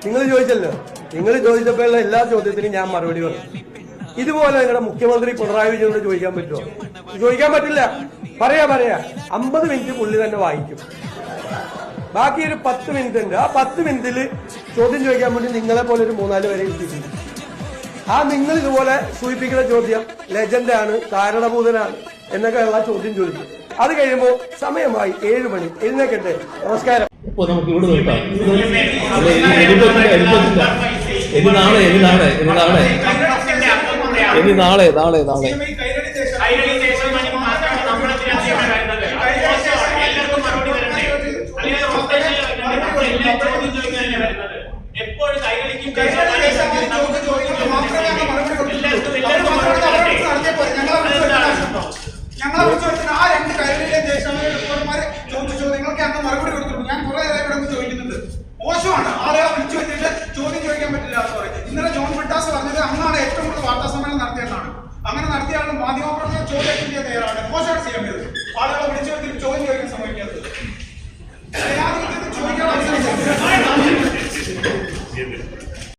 നിങ്ങൾ ചോദിച്ചല്ലോ, നിങ്ങൾ ചോദിച്ചപ്പോഴുള്ള എല്ലാ ചോദ്യത്തിനും ഞാൻ മറുപടി പറഞ്ഞു. ഇതുപോലെ നിങ്ങളുടെ മുഖ്യമന്ത്രി പിണറായി വിജയനോട് ചോദിക്കാൻ പറ്റുമോ? ചോദിക്കാൻ പറ്റില്ല. പറയാ 50 മിനിറ്റ് പുള്ളി തന്നെ വായിക്കും. ബാക്കി ഒരു 10 മിനിറ്റ് ഉണ്ട്. ആ 10 മിനിറ്റിൽ ചോദ്യം ചോദിക്കാൻ വേണ്ടി നിങ്ങളെ പോലെ ഒരു 3-4 പേരെ എത്തിക്കുന്നു. ആ നിങ്ങൾ ഇതുപോലെ സൂചിപ്പിക്കുന്ന ചോദ്യം ലെജൻഡാണ്, കാരണഭൂതനാണ് എന്നൊക്കെയുള്ള ചോദ്യം ചോദിക്കും. അത് കഴിയുമ്പോൾ സമയമായി 7 മണി. എഴുന്നേക്കട്ടെ. നമസ്കാരം. നമുക്ക് ഇവിടെ നോക്കാം. നാളെ മോശമാണ്. ആളുകളെ വിളിച്ചു വെച്ചിട്ട് ചോദ്യം ചോദിക്കാൻ പറ്റില്ല എന്ന് പറയും. ഇന്നലെ ജോൺ ബ്രിട്ടാസ് പറഞ്ഞത് അന്നാണ് ഏറ്റവും കൂടുതൽ വാർത്താ സമ്മേളനം നടത്തിയെന്നാണ്. അങ്ങനെ നടത്തിയ ആളും മാധ്യമപ്രവർത്തകർ ചോദ്യം ചെയ്യാൻ തയ്യാറാണ്. മോശമാണ് ചെയ്യാൻ ചെയ്തത്. ആളുകളെ വിളിച്ചു വെച്ചിട്ട് ചോദ്യം ചോദിക്കാൻ സമ്മതിക്കാത്തത്. ചോദിക്കാൻ